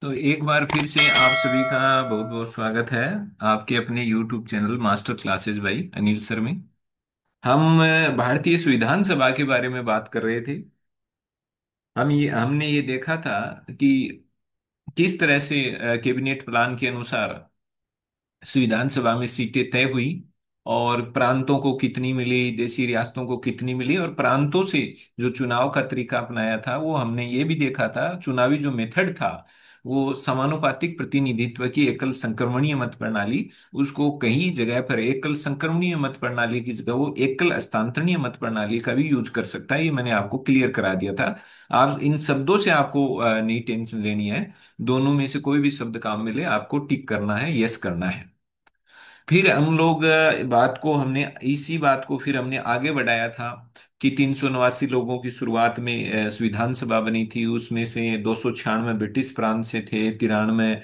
तो एक बार फिर से आप सभी का बहुत बहुत स्वागत है आपके अपने YouTube चैनल मास्टर क्लासेस भाई अनिल सर में। हम भारतीय संविधान सभा के बारे में बात कर रहे थे। हमने ये देखा था कि किस तरह से कैबिनेट प्लान के अनुसार संविधान सभा में सीटें तय हुई और प्रांतों को कितनी मिली, देशी रियासतों को कितनी मिली, और प्रांतों से जो चुनाव का तरीका अपनाया था वो हमने ये भी देखा था। चुनावी जो मेथड था वो समानुपातिक प्रतिनिधित्व की एकल संक्रमणीय मत प्रणाली, उसको कई जगह पर एकल संक्रमणीय मत प्रणाली की जगह वो एकल हस्तांतरणीय मत प्रणाली का भी यूज कर सकता है। ये मैंने आपको क्लियर करा दिया था। आप इन शब्दों से आपको नहीं टेंशन लेनी है। दोनों में से कोई भी शब्द काम मिले आपको टिक करना है, यस करना है। फिर हम लोग बात को हमने इसी बात को फिर हमने आगे बढ़ाया था कि 389 लोगों की शुरुआत में संविधान सभा बनी थी। उसमें से 296 ब्रिटिश प्रांत से थे, 93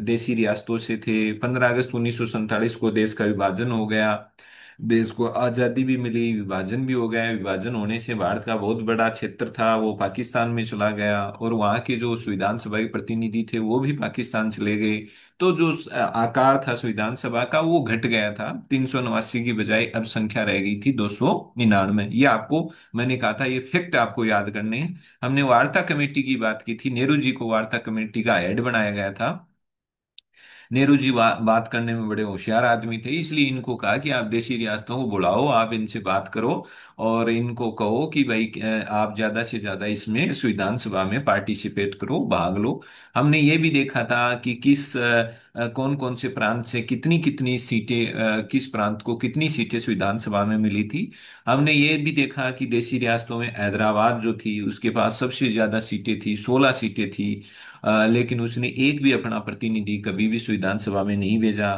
देशी रियासतों से थे। 15 अगस्त 1947 को देश का विभाजन हो गया। देश को आजादी भी मिली, विभाजन भी हो गया। विभाजन होने से भारत का बहुत बड़ा क्षेत्र था वो पाकिस्तान में चला गया, और वहाँ के जो संविधान सभा के प्रतिनिधि थे वो भी पाकिस्तान चले गए। तो जो आकार था संविधान सभा का वो घट गया था। 389 की बजाय अब संख्या रह गई थी 299। ये आपको मैंने कहा था, ये फैक्ट आपको याद करने हैं। हमने वार्ता कमेटी की बात की थी, नेहरू जी को वार्ता कमेटी का हेड बनाया गया था। नेहरू जी बात करने में बड़े होशियार आदमी थे, इसलिए इनको कहा कि आप देशी रियासतों को बुलाओ, आप इनसे बात करो और इनको कहो कि भाई आप ज्यादा से ज्यादा इसमें संविधान सभा में पार्टिसिपेट करो, भाग लो। हमने ये भी देखा था कि किस कौन कौन से प्रांत से कितनी कितनी सीटें, किस प्रांत को कितनी सीटें संविधान सभा में मिली थी। हमने ये भी देखा कि देशी रियासतों में हैदराबाद जो थी उसके पास सबसे ज्यादा सीटें थी, 16 सीटें थी। लेकिन उसने एक भी अपना प्रतिनिधि कभी भी संविधान सभा में नहीं भेजा।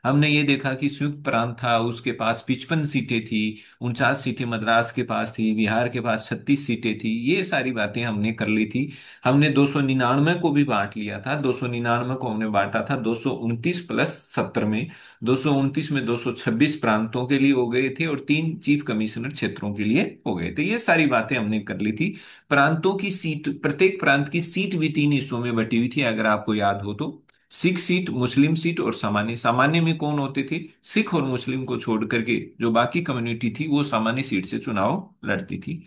हमने ये देखा कि संयुक्त प्रांत था, उसके पास 55 सीटें थी। 49 सीटें मद्रास के पास थी, बिहार के पास 36 सीटें थी। ये सारी बातें हमने कर ली थी। हमने 299 को भी बांट लिया था। 299 को हमने बांटा था 229 प्लस 70 में। 229 में 226 प्रांतों के लिए हो गए थे और 3 चीफ कमिश्नर क्षेत्रों के लिए हो गए थे। ये सारी बातें हमने कर ली थी। प्रांतों की सीट, प्रत्येक प्रांत की सीट भी 3 हिस्सों में बटी हुई थी, अगर आपको याद हो तो। सिख सीट, मुस्लिम सीट और सामान्य। सामान्य में कौन होते थे? सिख और मुस्लिम को छोड़ करके जो बाकी कम्युनिटी थी वो सामान्य सीट से चुनाव लड़ती थी।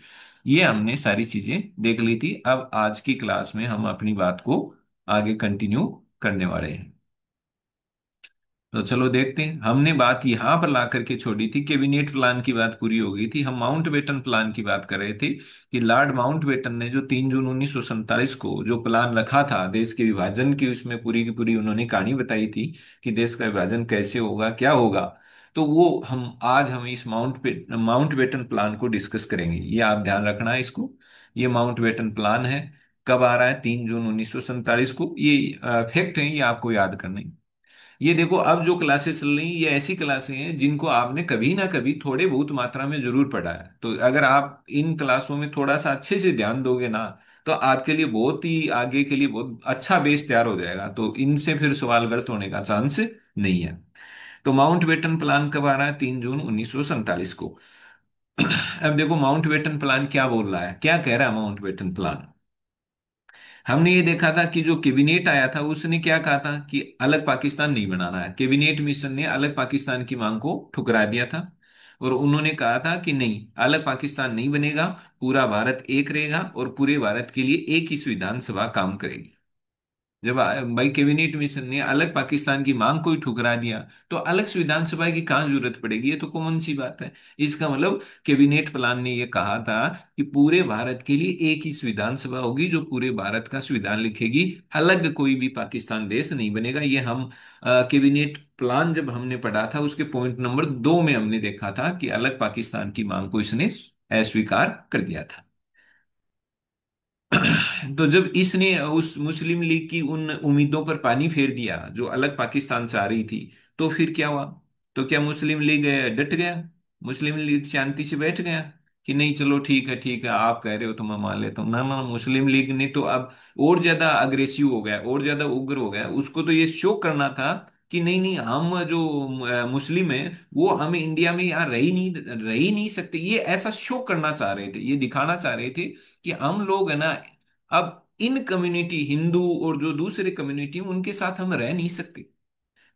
ये हमने सारी चीजें देख ली थी। अब आज की क्लास में हम अपनी बात को आगे कंटिन्यू करने वाले हैं। तो चलो देखते हैं। हमने बात यहां पर ला करके छोड़ी थी, कैबिनेट प्लान की बात पूरी हो गई थी। हम माउंटबेटन प्लान की बात कर रहे थे कि लॉर्ड माउंटबेटन ने जो 3 जून 1947 को जो प्लान रखा था देश के विभाजन की, उसमें पूरी की पूरी उन्होंने कहानी बताई थी कि देश का विभाजन कैसे होगा, क्या होगा। तो वो हम इस माउंटबेटन प्लान को डिस्कस करेंगे। ये आप ध्यान रखना है इसको। ये माउंटबेटन प्लान है। कब आ रहा है? 3 जून 1947 को। ये फैक्ट है, ये आपको याद करने। ये देखो, अब जो क्लासेस चल रही हैं ये ऐसी क्लासें हैं जिनको आपने कभी ना कभी थोड़े बहुत मात्रा में जरूर पढ़ा है। तो अगर आप इन क्लासों में थोड़ा सा अच्छे से ध्यान दोगे ना, तो आपके लिए बहुत ही आगे के लिए बहुत अच्छा बेस तैयार हो जाएगा। तो इनसे फिर सवाल गलत होने का चांस नहीं है। तो माउंटबेटन प्लान कब आ रहा है? 3 जून 1947 को। अब देखो माउंटबेटन प्लान क्या बोल रहा है, क्या कह रहा है माउंटबेटन प्लान। हमने ये देखा था कि जो कैबिनेट आया था उसने क्या कहा था कि अलग पाकिस्तान नहीं बनाना है। कैबिनेट मिशन ने अलग पाकिस्तान की मांग को ठुकरा दिया था और उन्होंने कहा था कि नहीं, अलग पाकिस्तान नहीं बनेगा, पूरा भारत एक रहेगा और पूरे भारत के लिए एक ही संविधान सभा काम करेगी। जब भाई कैबिनेट मिशन ने अलग पाकिस्तान की मांग को ही ठुकरा दिया, तो अलग संविधान सभा की कहाँ जरूरत पड़ेगी? ये तो कॉमन सी बात है। इसका मतलब कैबिनेट प्लान ने ये कहा था कि पूरे भारत के लिए एक ही संविधान सभा होगी जो पूरे भारत का संविधान लिखेगी, अलग कोई भी पाकिस्तान देश नहीं बनेगा। ये हम कैबिनेट प्लान जब हमने पढ़ा था उसके पॉइंट नंबर 2 में हमने देखा था कि अलग पाकिस्तान की मांग को इसने अस्वीकार कर दिया था। तो जब इसने उस मुस्लिम लीग की उन उम्मीदों पर पानी फेर दिया जो अलग पाकिस्तान से आ रही थी, तो फिर क्या हुआ? तो क्या मुस्लिम लीग डट गया? मुस्लिम लीग शांति से बैठ गया कि नहीं चलो ठीक है आप कह रहे हो तो मैं मान लेता हूँ? ना ना, मुस्लिम लीग ने तो अब और ज्यादा अग्रेसिव हो गया, और ज्यादा उग्र हो गया। उसको तो ये शो करना था कि नहीं नहीं, हम जो मुस्लिम है वो हम इंडिया में यहाँ रह ही नहीं सकते। ये ऐसा शो करना चाह रहे थे, ये दिखाना चाह रहे थे कि हम लोग है ना अब इन कम्युनिटी हिंदू और जो दूसरे कम्युनिटी उनके साथ हम रह नहीं सकते।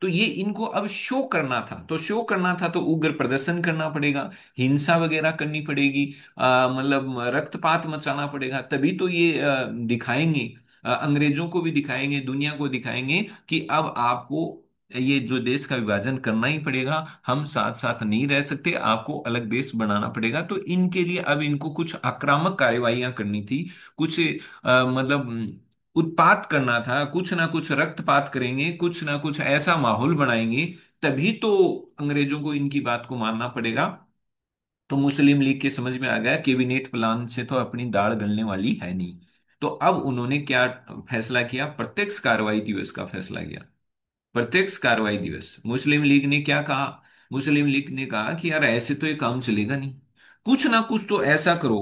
तो ये इनको अब शो करना था, तो शो करना था तो उग्र प्रदर्शन करना पड़ेगा, हिंसा वगैरह करनी पड़ेगी, मतलब रक्तपात मचाना पड़ेगा, तभी तो ये दिखाएंगे, अंग्रेजों को भी दिखाएंगे, दुनिया को दिखाएंगे कि अब आपको ये जो देश का विभाजन करना ही पड़ेगा, हम साथ साथ नहीं रह सकते, आपको अलग देश बनाना पड़ेगा। तो इनके लिए अब इनको कुछ आक्रामक कार्यवाहियां करनी थी, कुछ मतलब उत्पात करना था, कुछ ना कुछ रक्तपात करेंगे, कुछ ना कुछ ऐसा माहौल बनाएंगे, तभी तो अंग्रेजों को इनकी बात को मानना पड़ेगा। तो मुस्लिम लीग के समझ में आ गया कैबिनेट प्लान से तो अपनी दाढ़ गलने वाली है नहीं। तो अब उन्होंने क्या फैसला किया, प्रत्यक्ष कार्रवाई दिवस का फैसला किया। प्रत्यक्ष कार्रवाई दिवस, मुस्लिम लीग ने क्या कहा, मुस्लिम लीग ने कहा कि यार ऐसे तो ये काम चलेगा नहीं, कुछ ना कुछ तो ऐसा करो।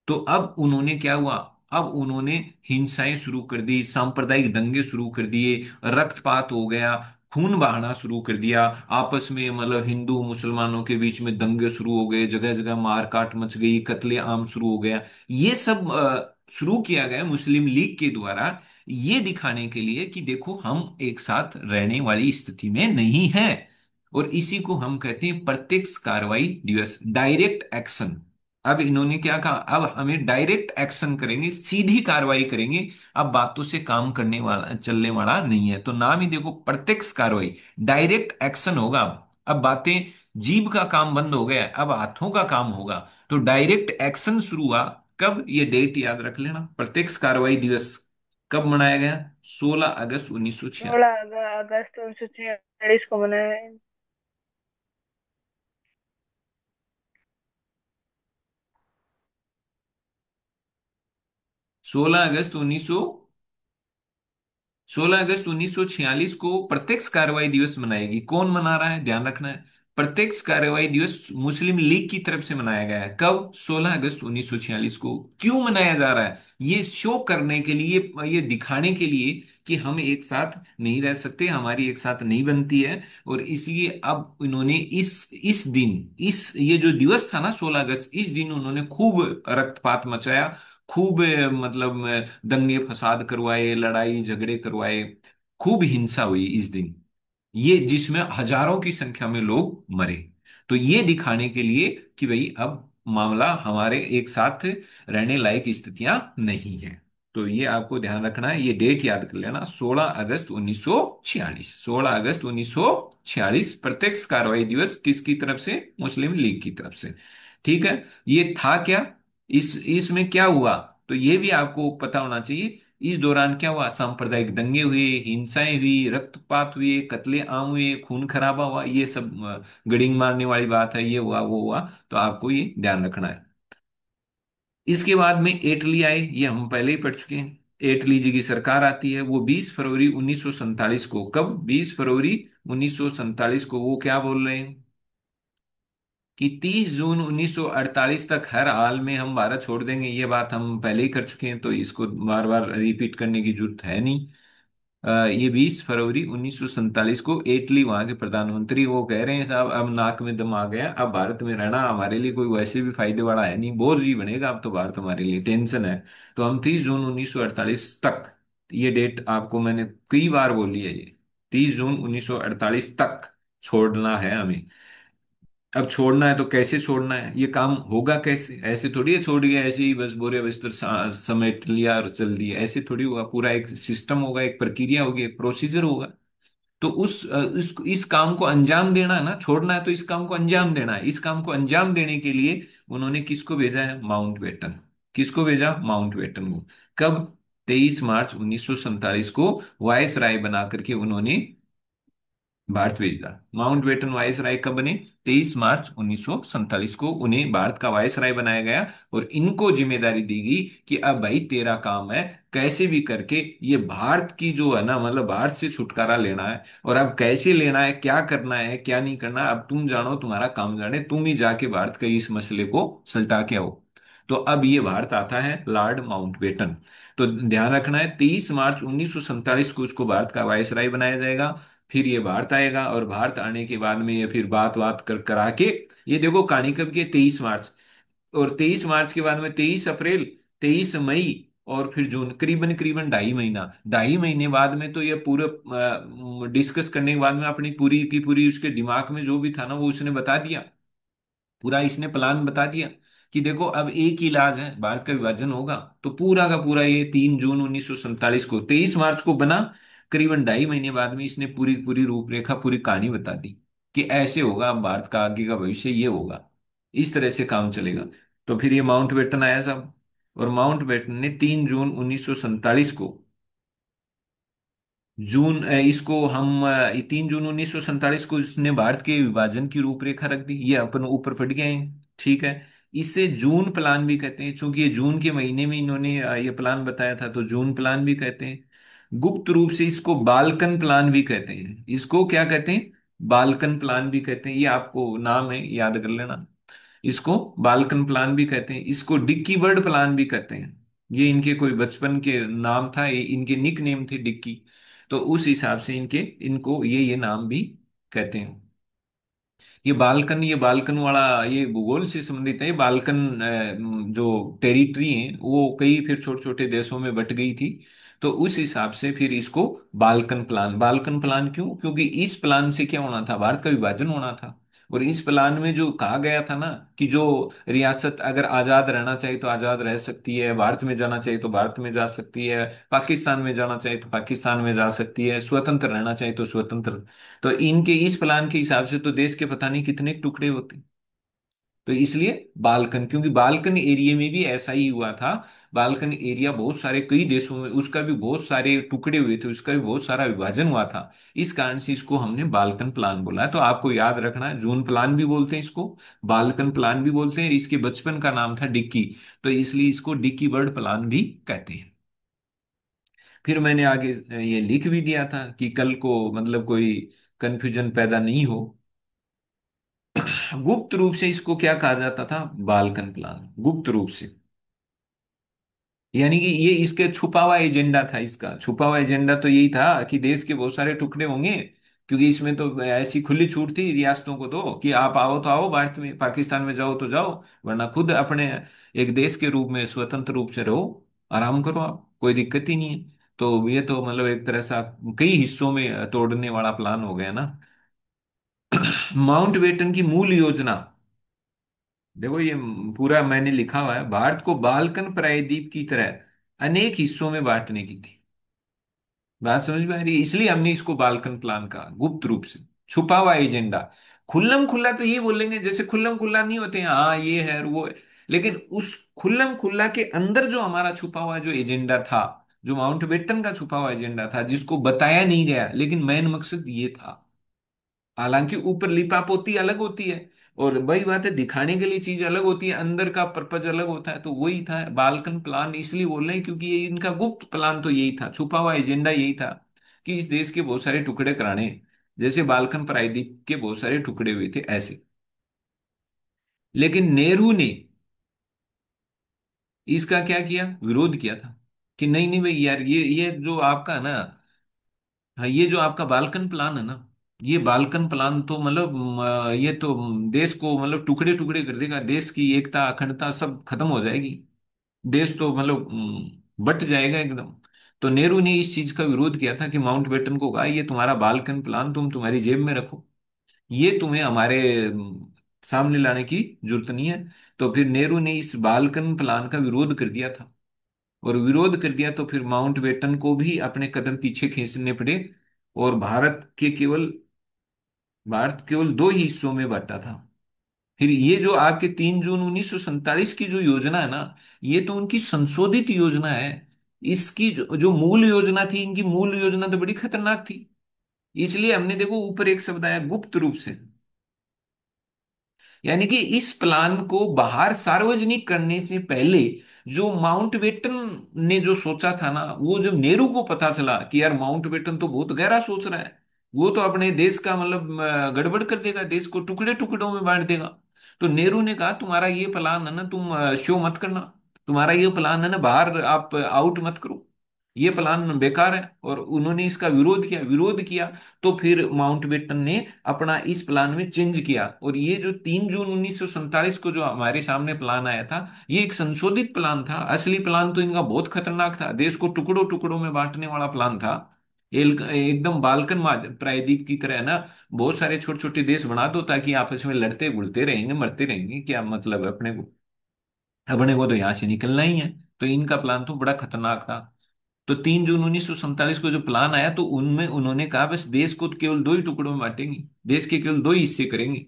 तो अब उन्होंने क्या हुआ, अब उन्होंने हिंसाएं शुरू कर दी, सांप्रदायिक दंगे शुरू कर दिए, रक्तपात हो गया, खून बहाना शुरू कर दिया आपस में, मतलब हिंदू मुसलमानों के बीच में दंगे शुरू हो गए, जगह जगह मारकाट मच गई, कत्ले आम शुरू हो गया। ये सब शुरू किया गया मुस्लिम लीग के द्वारा, ये दिखाने के लिए कि देखो हम एक साथ रहने वाली स्थिति में नहीं हैं। और इसी को हम कहते हैं प्रत्यक्ष कार्रवाई दिवस, डायरेक्ट एक्शन। अब इन्होंने क्या कहा, अब हमें डायरेक्ट एक्शन करेंगे, सीधी कार्रवाई करेंगे, अब बातों से काम करने वाला चलने वाला नहीं है। तो नाम ही देखो, प्रत्यक्ष कार्रवाई, डायरेक्ट एक्शन होगा। अब बातें, जीभ का काम बंद हो गया, अब हाथों का काम होगा। तो डायरेक्ट एक्शन शुरू हुआ। कब, ये डेट याद रख लेना, प्रत्यक्ष कार्रवाई दिवस कब मनाया गया, 16 अगस्त 1946। 16 अगस्त 1946 को मनाया है। 16 अगस्त 1946 को प्रत्यक्ष कार्रवाई दिवस मनाएगी, कौन मना रहा है ध्यान रखना है। प्रत्यक्ष कार्रवाई दिवस मुस्लिम लीग की तरफ से मनाया गया है, कब, 16 अगस्त 1946 को। क्यों मनाया जा रहा है, ये शो करने के लिए, ये दिखाने के लिए कि हम एक साथ नहीं रह सकते, हमारी एक साथ नहीं बनती है। और इसलिए अब इन्होंने इस दिन, इस ये जो दिवस था ना 16 अगस्त, इस दिन उन्होंने खूब रक्तपात मचाया, खूब मतलब दंगे फसाद करवाए, लड़ाई झगड़े करवाए, खूब हिंसा हुई इस दिन, ये जिसमें हजारों की संख्या में लोग मरे। तो ये दिखाने के लिए कि भाई अब मामला हमारे एक साथ रहने लायक स्थितियां नहीं है। तो ये आपको ध्यान रखना है, ये डेट याद कर लेना, 16 अगस्त 1946, 16 अगस्त 1946 प्रत्यक्ष कार्रवाई दिवस, किसकी तरफ से, मुस्लिम लीग की तरफ से। ठीक है, ये था क्या, इस इसमें क्या हुआ, तो ये भी आपको पता होना चाहिए। इस दौरान क्या हुआ, सांप्रदायिक दंगे हुए, हिंसाएं हुई, रक्तपात हुए, कत्ले आम हुए, खून खराबा हुआ, ये सब गडिंग मारने वाली बात है, ये हुआ वो हुआ। तो आपको ये ध्यान रखना है। इसके बाद में एटली आए, ये हम पहले ही पढ़ चुके हैं। एटली जी की सरकार आती है, वो 20 फरवरी 1947 को, कब, 20 फरवरी 1947 को, वो क्या बोल रहे हैं कि 30 जून 1948 तक हर हाल में हम भारत छोड़ देंगे। ये बात हम पहले ही कर चुके हैं, तो इसको बार बार रिपीट करने की जरूरत है नहीं। ये 20 फरवरी 1947 को इटली, वहां के प्रधानमंत्री वो कह रहे हैं साहब अब नाक में दम आ गया, अब भारत में रहना हमारे लिए कोई वैसे भी फायदे वाला है नहीं, बोझ ही बनेगा अब तो भारत हमारे लिए, टेंशन है। तो हम 30 जून 1948 तक, ये डेट आपको मैंने कई बार बोली है, ये 30 जून 1948 तक छोड़ना है हमें। अब छोड़ना है तो कैसे छोड़ना है, ये काम होगा कैसे, ऐसे थोड़ी है, छोड़ गया ऐसे ही बस बोरे बिस्तर समेट लिया और चल दिया, ऐसे थोड़ी होगा, पूरा एक सिस्टम होगा, एक प्रक्रिया होगी, एक प्रोसीजर होगा। तो इस काम को अंजाम देना है ना, छोड़ना है तो इस काम को अंजाम देना है, इस काम को अंजाम देने के लिए उन्होंने किसको भेजा है, माउंटबेटन। किसको भेजा, माउंटबेटन को। कब, 23 मार्च 1947 को वायस राय बना करके उन्होंने भारत भेजा। माउंटबेटन वायसराय कब बने, 23 मार्च 1947 को उन्हें भारत का वायसराय बनाया गया। और इनको जिम्मेदारी दी गई कि अब भाई तेरा काम है, कैसे भी करके ये भारत की जो है ना, मतलब भारत से छुटकारा लेना है। और अब कैसे लेना है, क्या करना है, क्या नहीं करना, अब तुम जानो, तुम्हारा काम जाने, तुम ही जाके भारत के इस मसले को सुलझा के आओ। तो अब ये भारत आता है लॉर्ड माउंटबेटन। तो ध्यान रखना है, 23 मार्च 1947 को उसको भारत का वायसराय बनाया जाएगा। फिर ये भारत आएगा, और भारत आने के बाद में ये फिर बात बात कर करा के, ये देखो कहानी कब की है, 23 मार्च। और 23 मार्च के बाद में 23 अप्रैल, 23 मई, और फिर जून, करीबन करीबन 2.5 महीना। 2.5 महीने बाद में तो ये पूरा डिस्कस करने के बाद में अपनी पूरी की पूरी उसके दिमाग में जो भी था ना वो उसने बता दिया। पूरा इसने प्लान बता दिया कि देखो अब एक ही इलाज है, भारत का विभाजन होगा। तो पूरा का पूरा ये 3 जून 1947 को, 23 मार्च को बना। करीबन 2.5 महीने बाद में इसने पूरी पूरी रूपरेखा, पूरी कहानी बता दी कि ऐसे होगा, अब भारत का आगे का भविष्य ये होगा, इस तरह से काम चलेगा। तो फिर ये माउंटबेटन आया साहब। और माउंटबेटन ने 3 जून 1947 को, इसको हम 3 जून 1947 को इसने भारत के विभाजन की रूपरेखा रख दी। ये अपन ऊपर पढ़ गए हैं, ठीक है। इसे जून प्लान भी कहते हैं, क्योंकि ये जून के महीने में इन्होंने ये प्लान बताया था, तो जून प्लान भी कहते हैं। गुप्त रूप से इसको बाल्कन प्लान भी कहते हैं। इसको क्या कहते हैं? बाल्कन प्लान भी कहते हैं। ये आपको नाम है, याद कर लेना। इसको बाल्कन प्लान भी कहते हैं, इसको डिक्की बर्ड प्लान भी कहते हैं। ये इनके कोई बचपन के नाम था, ये इनके निक नेम थे डिक्की। तो उस हिसाब से इनके, इनको ये नाम भी कहते हैं। ये बाल्कन वाला, ये भूगोल से संबंधित है। ये बाल्कन जो टेरिटरी है वो कई फिर छोटे छोटे देशों में बट गई थी। तो उस हिसाब से फिर इसको बाल्कन प्लान क्यों? क्योंकि इस प्लान से क्या होना था, भारत का विभाजन होना था। और इस प्लान में जो कहा गया था ना कि जो रियासत अगर आजाद रहना चाहिए तो आजाद रह सकती है, भारत में जाना चाहिए तो भारत में जा सकती है, पाकिस्तान में जाना चाहिए तो पाकिस्तान में जा सकती है, स्वतंत्र रहना चाहिए तो स्वतंत्र। तो इनके इस प्लान के हिसाब से तो देश के पता नहीं कितने टुकड़े होते। तो इसलिए बाल्कन, क्योंकि बाल्कन एरिया में भी ऐसा ही हुआ था। बाल्कन एरिया बहुत सारे कई देशों में, उसका भी बहुत सारे टुकड़े हुए थे, उसका भी बहुत सारा विभाजन हुआ था। इस कारण से इसको हमने बाल्कन प्लान बोला है। तो आपको याद रखना है, जून प्लान भी बोलते हैं इसको, बाल्कन प्लान भी बोलते हैं। इसके बचपन का नाम था डिक्की, तो इसलिए इसको डिक्की बर्ड प्लान भी कहते हैं। फिर मैंने आगे ये लिख भी दिया था कि कल को मतलब कोई कंफ्यूजन पैदा नहीं हो। गुप्त रूप से इसको क्या कहा जाता था? बाल्कन प्लान, गुप्त रूप से। यानी कि ये इसके छुपा हुआ एजेंडा था। इसका छुपा हुआ एजेंडा तो यही था कि देश के बहुत सारे टुकड़े होंगे, क्योंकि इसमें तो ऐसी खुली छूट थी रियासतों को तो कि आप आओ तो आओ भारत में, पाकिस्तान में जाओ तो जाओ, वरना खुद अपने एक देश के रूप में स्वतंत्र रूप से रहो, आराम करो, आप कोई दिक्कत ही नहीं है। तो ये तो मतलब एक तरह से कई हिस्सों में तोड़ने वाला प्लान हो गया ना। माउंटबेटन की मूल योजना, देखो ये पूरा मैंने लिखा हुआ है, भारत को बाल्कन प्रायद्वीप की तरह अनेक हिस्सों में बांटने की थी। बात समझ में आ रही है? इसलिए हमने इसको बाल्कन प्लान कहा, गुप्त रूप से, छुपा हुआ एजेंडा। खुल्लम खुल्ला तो ये बोलेंगे, जैसे खुल्लम खुल्ला नहीं होते हैं, हाँ ये है और वो है। लेकिन उस खुल्लम खुल्ला के अंदर जो हमारा छुपा हुआ जो एजेंडा था, जो माउंटबेटन का छुपा हुआ एजेंडा था, जिसको बताया नहीं गया, लेकिन मेन मकसद ये था। हालांकि ऊपर लिपापोती अलग होती है, और वही बात है, दिखाने के लिए चीज अलग होती है, अंदर का पर्पज अलग होता है। तो वही था बाल्कन प्लान, इसलिए बोल रहे हैं क्योंकि ये इनका गुप्त प्लान तो यही था, छुपा हुआ एजेंडा यही था कि इस देश के बहुत सारे टुकड़े कराने, जैसे बाल्कन प्रायद्वीप के बहुत सारे टुकड़े हुए थे ऐसे। लेकिन नेहरू ने इसका क्या किया, विरोध किया था कि नहीं नहीं भाई यार, ये जो आपका ना, हाँ, ये जो आपका बाल्कन प्लान है ना, ये बाल्कन प्लान तो मतलब ये तो देश को मतलब टुकड़े टुकड़े कर देगा, देश की एकता अखंडता सब खत्म हो जाएगी, देश तो मतलब बट जाएगा एकदम। तो नेहरू ने इस चीज का विरोध किया था कि माउंटबेटन को कहा ये तुम्हारा बाल्कन प्लान तुम तुम्हारी जेब में रखो, ये तुम्हें हमारे सामने लाने की जरूरत नहीं है। तो फिर नेहरू ने इस बाल्कन प्लान का विरोध कर दिया था। और विरोध कर दिया तो फिर माउंटबेटन को भी अपने कदम पीछे खींचने पड़े। और भारत केवल दो ही हिस्सों में बंटा था। फिर ये जो आपके 3 जून 1947 की जो योजना है ना, ये तो उनकी संशोधित योजना है। इसकी जो मूल योजना थी, इनकी मूल योजना तो बड़ी खतरनाक थी। इसलिए हमने देखो ऊपर एक शब्द आया, गुप्त रूप से। यानी कि इस प्लान को बाहर सार्वजनिक करने से पहले जो माउंटबेटन ने जो सोचा था ना, वो जब नेहरू को पता चला कि यार माउंटबेटन तो बहुत गहरा सोच रहा है, वो तो अपने देश का मतलब गड़बड़ कर देगा, देश को टुकड़े टुकड़ों में बांट देगा। तो नेहरू ने कहा तुम्हारा ये प्लान है ना, तुम शो मत करना, तुम्हारा ये प्लान है ना, बाहर आप आउट मत करो। ये प्लान बेकार है, और उन्होंने इसका विरोध किया। तो फिर माउंटबेटन ने अपना इस प्लान में चेंज किया, और ये जो 3 जून 1947 को जो हमारे सामने प्लान आया था, ये एक संशोधित प्लान था। असली प्लान तो इनका बहुत खतरनाक था, देश को टुकड़ों टुकड़ों में बांटने वाला प्लान था। एकदम बाल्कन प्रायद्वीप की तरह ना, बहुत सारे छोटे छोटे देश बना दो, ताकि आपस में लड़ते घुलते रहेंगे, मरते रहेंगे, क्या मतलब है अपने को तो यहां से निकलना ही है। तो इनका प्लान तो बड़ा खतरनाक था। तो 3 जून 1947 को जो प्लान आया, तो उनमें उन्होंने कहा बस देश को तो केवल दो ही टुकड़ों में बांटेंगे, देश के केवल दो ही हिस्से करेंगे।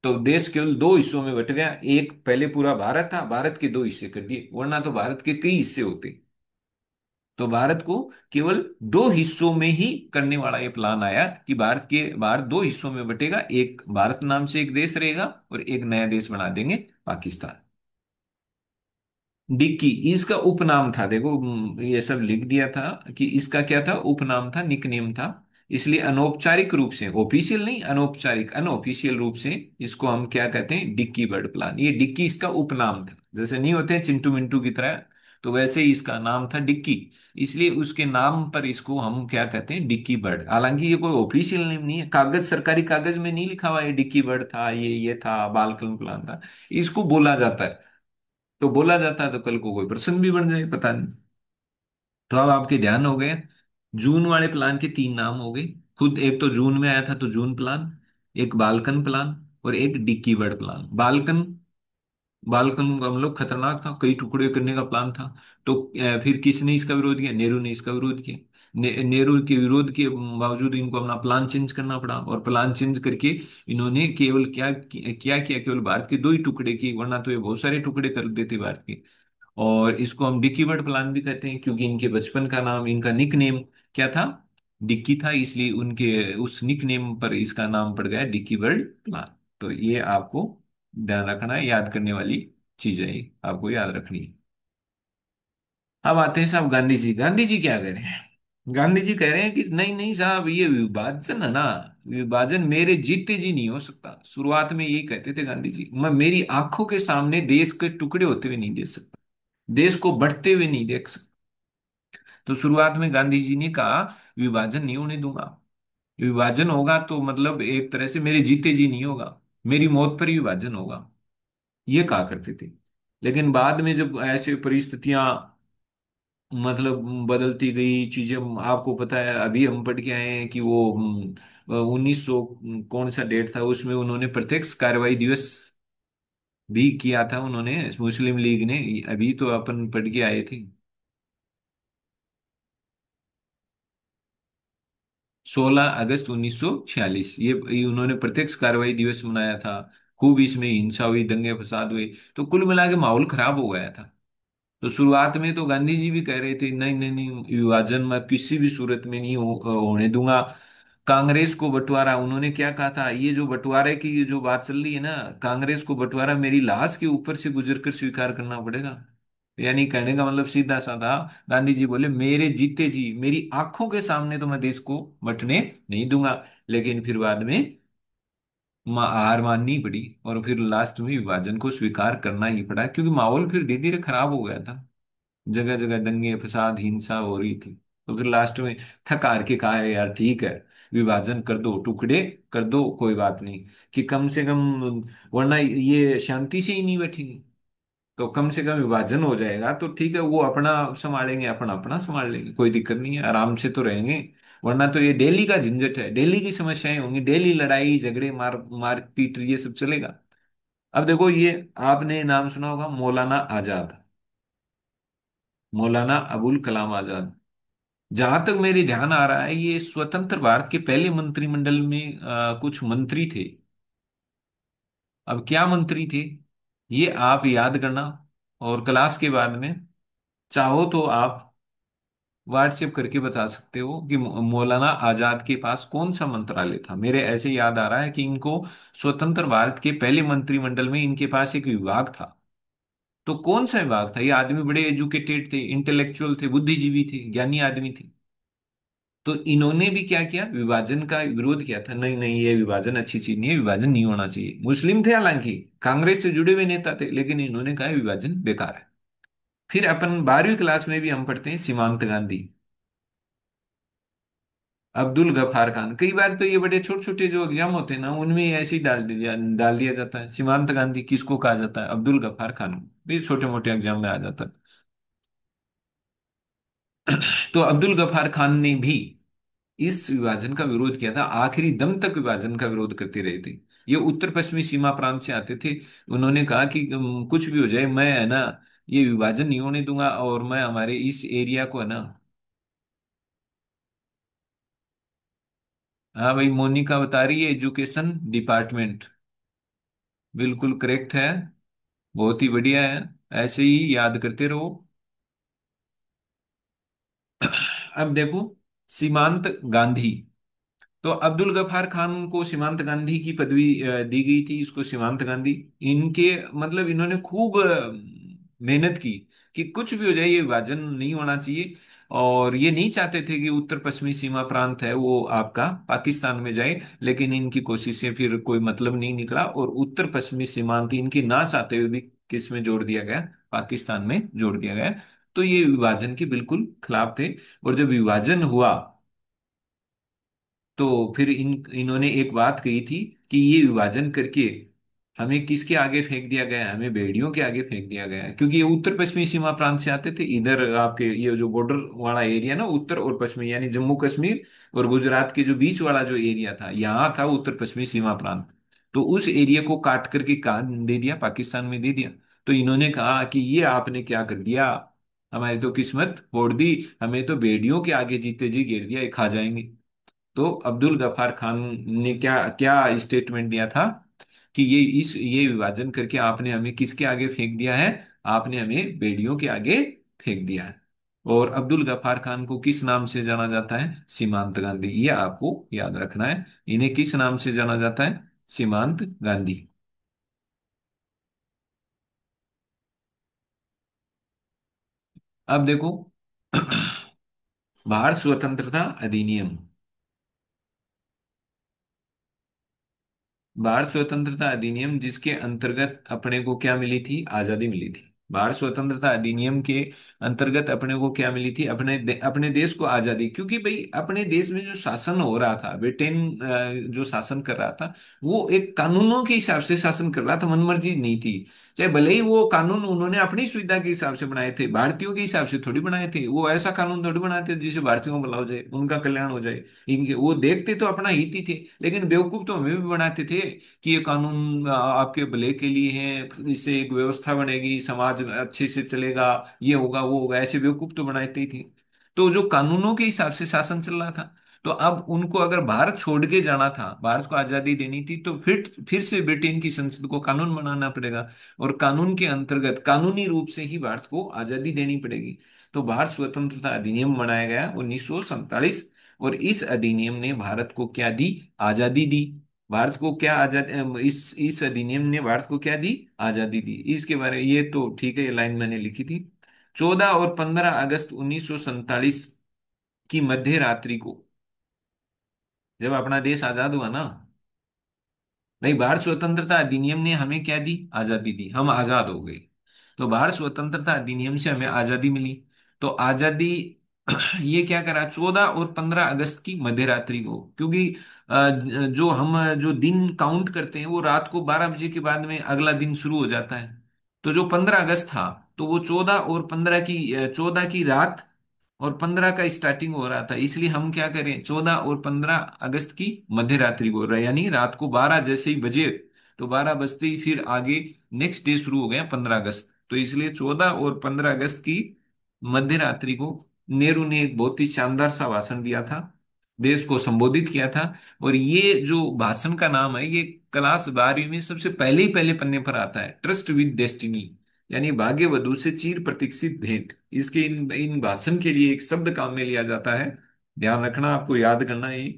तो देश केवल दो हिस्सों में बट गया, एक पहले पूरा भारत था, भारत के दो हिस्से कर दिए, वरना तो भारत के कई हिस्से होते। तो भारत को केवल दो हिस्सों में ही करने वाला ये प्लान आया, कि भारत दो हिस्सों में बटेगा, एक भारत नाम से एक देश रहेगा, और एक नया देश बना देंगे, पाकिस्तान। डिक्की इसका उपनाम था, देखो ये सब लिख दिया था कि इसका क्या था, उपनाम था, निकनेम था। इसलिए अनौपचारिक रूप से, ऑफिशियल नहीं, अनौपचारिक अनऑफिशियल रूप से इसको हम क्या कहते हैं, डिक्की बर्ड प्लान। ये डिक्की इसका उपनाम था, जैसे नहीं होते हैं चिंटू मिंटू की तरह, तो वैसे ही इसका नाम था डिक्की। इसलिए उसके नाम पर इसको हम क्या कहते हैं, डिक्की बर्ड। हालांकि ये कोई ऑफिशियल नेम नहीं है, कागज सरकारी कागज में नहीं लिखा हुआ है डिक्की बर्ड था, ये था, बालकन प्लान था। इसको बोला जाता है, तो बोला जाता है, तो कल को कोई प्रसंग भी बन जाए, पता नहीं। तो अब आपके ध्यान हो गए, जून वाले प्लान के 3 नाम हो गए। खुद एक तो जून में आया था, तो जून प्लान, एक बाल्कन प्लान, और एक Dickie Bird plan. Balkan Balkan का मतलब खतरनाक था, कई टुकड़े करने का प्लान था। तो फिर किसने इसका विरोध किया, नेहरू ने इसका विरोध किया। नेहरू के विरोध के बावजूद इनको अपना प्लान चेंज करना पड़ा, और प्लान चेंज करके इन्होंने केवल क्या किया, केवल भारत के दो ही टुकड़े किए, वरना तो ये बहुत सारे टुकड़े कर देते भारत के। और इसको हम डिक्की बर्ड प्लान भी कहते हैं, क्योंकि इनके बचपन का नाम, इनका निक नेम क्या था, डिक्की था, इसलिए उनके उस निक नेम पर इसका नाम पड़ गया डिक्की बर्ड प्लान। तो ये आपको ध्यान रखना है, याद करने वाली चीज है, ये आपको याद रखनी है। अब आते हैं साहब गांधी जी। गांधी जी क्या कह रहे हैं, गांधी जी कह रहे हैं कि नहीं नहीं साहब, ये विभाजन है ना, विभाजन मेरे जीते जी नहीं हो सकता। शुरुआत में यही कहते थे गांधी जी, मैं मेरी आंखों के सामने देश के टुकड़े होते हुए नहीं देख सकता, देश को बढ़ते हुए नहीं देख सकता। तो शुरुआत में गांधी जी ने कहा, विभाजन नहीं होने दूंगा। विभाजन होगा तो मतलब एक तरह से मेरे जीते जी नहीं होगा, मेरी मौत पर ही विभाजन होगा, ये कहा करते थे। लेकिन बाद में जब ऐसे परिस्थितियां मतलब बदलती गई चीजें, आपको पता है, अभी हम पढ़ के आए हैं कि वो 1900 कौन सा डेट था, उसमें उन्होंने प्रत्यक्ष कार्रवाई दिवस भी किया था, उन्होंने मुस्लिम लीग ने। अभी तो अपन पढ़ के आए थे, 16 अगस्त 1946, ये उन्होंने प्रत्यक्ष कार्रवाई दिवस मनाया था। खूब इसमें हिंसा हुई, दंगे फसाद हुए, तो कुल मिला के माहौल खराब हो गया था। तो शुरुआत में तो गांधी जी भी कह रहे थे नहीं नहीं नहीं, विभाजन मैं किसी भी सूरत में नहीं होने दूंगा। कांग्रेस को बंटवारा, उन्होंने क्या कहा था, ये जो बंटवारे की ये जो बात चल रही है ना, कांग्रेस को बंटवारा मेरी लाश के ऊपर से गुजर कर स्वीकार करना पड़ेगा। यानी कहने का मतलब सीधा साधा, गांधी जी बोले मेरे जीते जी, मेरी आंखों के सामने तो मैं देश को बंटने नहीं दूंगा। लेकिन फिर बाद में हार माननी पड़ी, और फिर लास्ट में विभाजन को स्वीकार करना ही पड़ा, क्योंकि माहौल फिर धीरे धीरे खराब हो गया था, जगह जगह दंगे फसाद हिंसा हो रही थी। तो फिर लास्ट में थक हार के कहा है यार ठीक है, विभाजन कर दो, टुकड़े कर दो, कोई बात नहीं, कि कम से कम, वरना ये शांति से ही नहीं बैठेंगे। तो कम से कम विभाजन हो जाएगा तो ठीक है, वो अपना संभालेंगे, अपन अपना संभाल लेंगे, कोई दिक्कत नहीं है, आराम से तो रहेंगे। वरना तो ये डेली का झंझट है, डेली की समस्याएं होंगी, डेली लड़ाई झगड़े मार मारपीट ये सब चलेगा। अब देखो, ये आपने नाम सुना होगा मौलाना आजाद, मौलाना अबुल कलाम आजाद। जहां तक मेरे ध्यान आ रहा है, ये स्वतंत्र भारत के पहले मंत्रिमंडल में कुछ मंत्री थे। अब क्या मंत्री थे, ये आप याद करना, और क्लास के बाद में चाहो तो आप व्हाट्सएप करके बता सकते हो कि मौलाना आजाद के पास कौन सा मंत्रालय था। मेरे ऐसे याद आ रहा है कि इनको स्वतंत्र भारत के पहले मंत्रिमंडल में इनके पास एक विभाग था। तो कौन सा विभाग था, ये आदमी बड़े एजुकेटेड थे, इंटेलेक्चुअल थे, बुद्धिजीवी थे, ज्ञानी आदमी थे। तो इन्होंने भी क्या किया, विभाजन का विरोध किया था, नहीं नहीं ये विभाजन अच्छी चीज नहीं है, विभाजन नहीं होना चाहिए। मुस्लिम थे हालांकि, कांग्रेस से जुड़े हुए नेता थे, लेकिन इन्होंने कहा विभाजन बेकार है। फिर अपन 12वीं क्लास में भी हम पढ़ते हैं सीमांत गांधी, अब्दुल गफार खान। कई बार तो ये बड़े छोटे छोटे जो एग्जाम होते हैं ना, उनमें ऐसे ही डाल दिया जाता है सीमांत गांधी किसको कहा जाता है, अब्दुल गफार खान को। ये छोटे मोटे एग्जाम में आ जाता है। तो अब्दुल गफार खान ने भी इस विभाजन का विरोध किया था, आखिरी दम तक विभाजन का विरोध करते रहे थे। ये उत्तर पश्चिमी सीमा प्रांत से आते थे। उन्होंने कहा कि कुछ भी हो जाए, मैं है ना ये विभाजन नहीं होने दूंगा, और मैं हमारे इस एरिया को है ना। हाँ भाई, मोनिका बता रही है एजुकेशन डिपार्टमेंट। बिल्कुल करेक्ट है। बहुत ही बढ़िया है। ऐसे ही याद करते रहो। अब देखो, सीमांत गांधी। तो अब्दुल गफार खान को सीमांत गांधी की पदवी दी गई थी, इसको सीमांत गांधी। इनके मतलब इन्होंने खूब मेहनत की कि कुछ भी हो जाए ये विभाजन नहीं होना चाहिए। और ये नहीं चाहते थे कि उत्तर पश्चिमी सीमा प्रांत है वो आपका पाकिस्तान में जाए। लेकिन इनकी कोशिशें फिर कोई मतलब नहीं निकला, और उत्तर पश्चिमी सीमांत इनकी ना चाहते हुए भी किस में जोड़ दिया गया, पाकिस्तान में जोड़ दिया गया। तो ये विभाजन के बिल्कुल खिलाफ थे। और जब विभाजन हुआ, तो फिर इन्होंने एक बात कही थी कि ये विभाजन करके हमें किसके आगे फेंक दिया गया है, हमें भेड़ियों के आगे फेंक दिया गया है। क्योंकि ये उत्तर पश्चिमी सीमा प्रांत से आते थे। इधर आपके ये जो बॉर्डर वाला एरिया ना, उत्तर और पश्चिमी यानी जम्मू कश्मीर और गुजरात के जो बीच वाला जो एरिया था, यहाँ था उत्तर पश्चिमी सीमा प्रांत। तो उस एरिया को काट करके कहा दे दिया, पाकिस्तान में दे दिया। तो इन्होंने कहा कि ये आपने क्या कर दिया, हमारी तो किस्मत फोड़ दी, हमें तो भेड़ियों के आगे जीते जी घेर दिया, ये खा जाएंगे। तो अब्दुल गफार खान ने क्या क्या स्टेटमेंट दिया था कि ये विभाजन करके आपने हमें किसके आगे फेंक दिया है, आपने हमें बेड़ियों के आगे फेंक दिया है। और अब्दुल गफार खान को किस नाम से जाना जाता है, सीमांत गांधी। ये आपको याद रखना है, इन्हें किस नाम से जाना जाता है, सीमांत गांधी। अब देखो, भारत स्वतंत्रता अधिनियम। भारत स्वतंत्रता अधिनियम जिसके अंतर्गत अपने को क्या मिली थी, आजादी मिली थी। भारत स्वतंत्रता अधिनियम के अंतर्गत अपने को क्या मिली थी, अपने देश को आजादी। क्योंकि भाई अपने देश में जो शासन हो रहा था, ब्रिटेन जो शासन कर रहा था, वो एक कानूनों के हिसाब से शासन कर रहा था, मनमर्जी नहीं थी। चाहे भले ही वो कानून उन्होंने अपनी सुविधा के हिसाब से बनाए थे, भारतीयों के हिसाब से थोड़ी बनाए थे। वो ऐसा कानून थोड़ी बनाए थे जिससे भारतीयों को भला हो जाए, उनका कल्याण हो जाए। इनके वो देखते तो अपना हित ही थे, लेकिन बेवकूफ तो हमें भी बनाते थे कि ये कानून आपके भले के लिए है, इससे एक व्यवस्था बनेगी, समाज अच्छे से चलेगा, ये होगा वो होगा, ऐसे बेवकूफ तो बनाते ही थे। तो जो कानूनों के हिसाब से शासन चल रहा था, तो अब उनको अगर भारत छोड़ के जाना था, भारत को आजादी देनी थी, तो फिर से ब्रिटेन की संसद को कानून बनाना पड़ेगा। और कानून के अंतर्गत कानूनी रूप से ही भारत को आजादी देनी पड़ेगी। तो भारत स्वतंत्रता अधिनियम बनाया गया 1947। और इस अधिनियम ने भारत को क्या दी, आजादी दी। भारत को क्या आजाद इस अधिनियम ने भारत को क्या दी, आजादी दी। इसके बारे ये तो ठीक है, ये लाइन मैंने लिखी थी। 14 और 15 अगस्त 1947 की मध्य रात्रि को, जब अपना देश आजाद हुआ ना, नहीं, भारत स्वतंत्रता अधिनियम ने हमें क्या दी, आजादी दी, हम आजाद हो गए। तो भारत स्वतंत्रता अधिनियम से हमें आजादी मिली। तो आजादी ये क्या करा, 14 और 15 अगस्त की मध्य रात्रि को। क्योंकि जो हम जो दिन काउंट करते हैं, वो रात को 12 बजे के बाद में अगला दिन शुरू हो जाता है। तो जो 15 अगस्त था, तो वो 14 और 15 की रात और 15 का स्टार्टिंग हो रहा था। इसलिए हम क्या करें, 14 और 15 अगस्त की मध्य रात्रि को, यानी रात को 12 जैसे ही बजे, तो 12 बजते ही फिर आगे नेक्स्ट डे शुरू हो गया 15 अगस्त। तो इसलिए 14 और 15 अगस्त की मध्य रात्रि को नेहरू ने एक बहुत ही शानदार सा भाषण दिया था, देश को संबोधित किया था। और ये जो भाषण का नाम है, ये क्लास 12वीं में सबसे पहले ही पहले पन्ने पर आता है, ट्रस्ट विद डेस्टिनी, यानी भाग्य वधु से चीर प्रतीक्षित भेंट। इसके इन इन भाषण के लिए एक शब्द काम में लिया जाता है, ध्यान रखना, आपको याद करना है।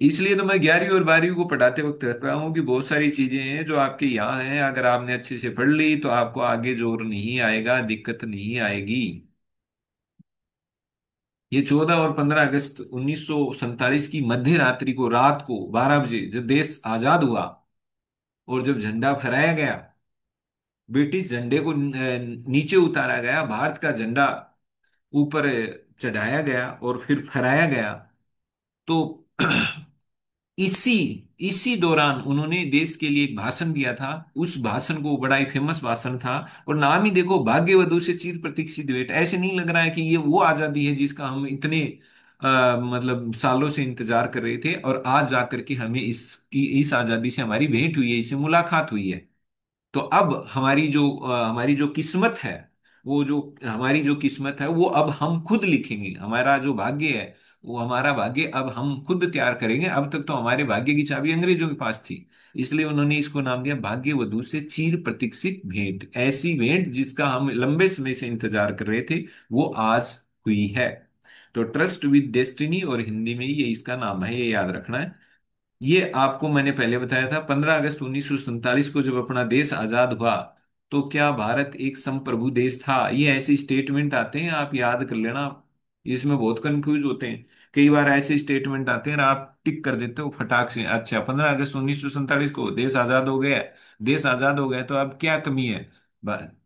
इसलिए तो मैं 11वीं और 12वीं को पढ़ाते वक्त कहता हूँ कि बहुत सारी चीजें हैं जो आपके यहाँ हैं, अगर आपने अच्छे से पढ़ ली तो आपको आगे जोर नहीं आएगा, दिक्कत नहीं आएगी। ये 14 और 15 अगस्त 1947 की मध्य रात्रि को, रात को 12 बजे, जब देश आजाद हुआ और जब झंडा फहराया गया, ब्रिटिश झंडे को नीचे उतारा गया, भारत का झंडा ऊपर चढ़ाया गया और फिर फहराया गया। तो इसी इसी दौरान उन्होंने देश के लिए एक भाषण दिया था। उस भाषण को, बड़ा ही फेमस भाषण था, और नाम ही देखो, भाग्यवधू से चिर प्रतीक्षित भेंट। ऐसे नहीं लग रहा है कि ये वो आजादी है जिसका हम इतने मतलब सालों से इंतजार कर रहे थे, और आज जाकर के हमें इस आजादी से हमारी भेंट हुई है, इससे मुलाकात हुई है। तो अब हमारी जो किस्मत है, वो जो हमारी जो किस्मत है वो अब हम खुद लिखेंगे। हमारा जो भाग्य है, वो हमारा भाग्य अब हम खुद तैयार करेंगे। अब तक तो हमारे भाग्य की चाबी अंग्रेजों के पास थी, इसलिए उन्होंने इसको नाम दिया भाग्य वधू से चीर प्रतीक्षित भेंट। ऐसी भेंट जिसका हम लंबे समय से इंतजार कर रहे थे, वो आज हुई है। तो ट्रस्ट विद डेस्टिनी, और हिंदी में ये इसका नाम है, ये याद रखना है। ये आपको मैंने पहले बताया था, 15 अगस्त 1947 को जब अपना देश आजाद हुआ, तो क्या भारत एक संप्रभु देश था? ये ऐसे स्टेटमेंट आते हैं, आप याद कर लेना। इसमें बहुत कंफ्यूज होते हैं। कई बार ऐसे स्टेटमेंट आते हैं और आप टिक कर देते हो फटाक से, अच्छा 15 अगस्त 1947 को देश आजाद हो गया है। देश आजाद हो गया तो अब क्या कमी है?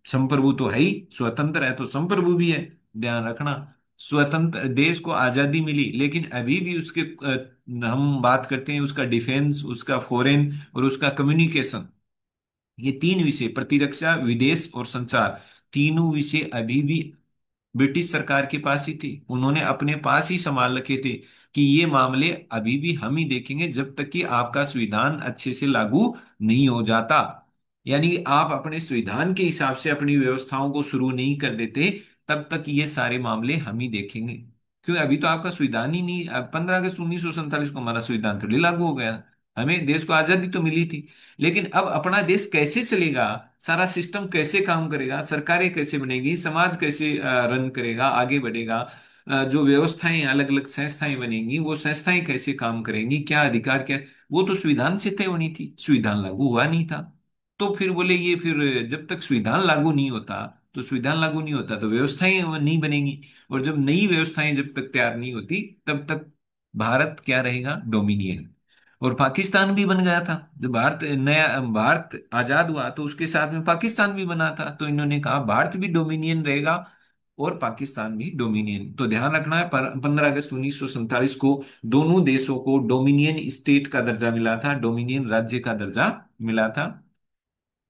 संप्रभु तो है ही, स्वतंत्र है तो संप्रभु भी है। ध्यान रखना, स्वतंत्र देश को आजादी मिली, लेकिन अभी भी उसके हम बात करते हैं उसका डिफेंस, उसका फॉरेन और उसका कम्युनिकेशन, ये तीन विषय, प्रतिरक्षा, विदेश और संचार, तीनों विषय अभी भी ब्रिटिश सरकार के पास ही थे। उन्होंने अपने पास ही संभाल रखे थे कि ये मामले अभी भी हम ही देखेंगे जब तक कि आपका संविधान अच्छे से लागू नहीं हो जाता। यानी कि आप अपने संविधान के हिसाब से अपनी व्यवस्थाओं को शुरू नहीं कर देते, तब तक ये सारे मामले हम ही देखेंगे। क्यों? अभी तो आपका संविधान ही नहीं, 15 अगस्त 1947 को हमारा संविधान थोड़ी लागू हो गया। हमें देश को आजादी तो मिली थी, लेकिन अब अपना देश कैसे चलेगा, सारा सिस्टम कैसे काम करेगा, सरकारें कैसे बनेगी, समाज कैसे रन करेगा, आगे बढ़ेगा, जो व्यवस्थाएं, अलग अलग संस्थाएं बनेंगी, वो संस्थाएं कैसे काम करेंगी, क्या अधिकार, क्या, वो तो संविधान से तय होनी थी। संविधान लागू हुआ नहीं था। तो फिर बोले ये, फिर जब तक संविधान लागू नहीं होता, तो संविधान लागू नहीं होता तो व्यवस्थाएं नहीं बनेंगी, और जब नई व्यवस्थाएं जब तक तैयार नहीं होती, तब तक भारत क्या रहेगा? डोमिनियन। और पाकिस्तान भी बन गया था। जब भारत आजाद हुआ तो उसके साथ में पाकिस्तान भी बना था, तो इन्होंने कहा भारत भी डोमिनियन रहेगा और पाकिस्तान भी डोमिनियन। तो ध्यान रखना है, 15 अगस्त 1947 को दोनों देशों को डोमिनियन स्टेट का दर्जा मिला था, डोमिनियन राज्य का दर्जा मिला था।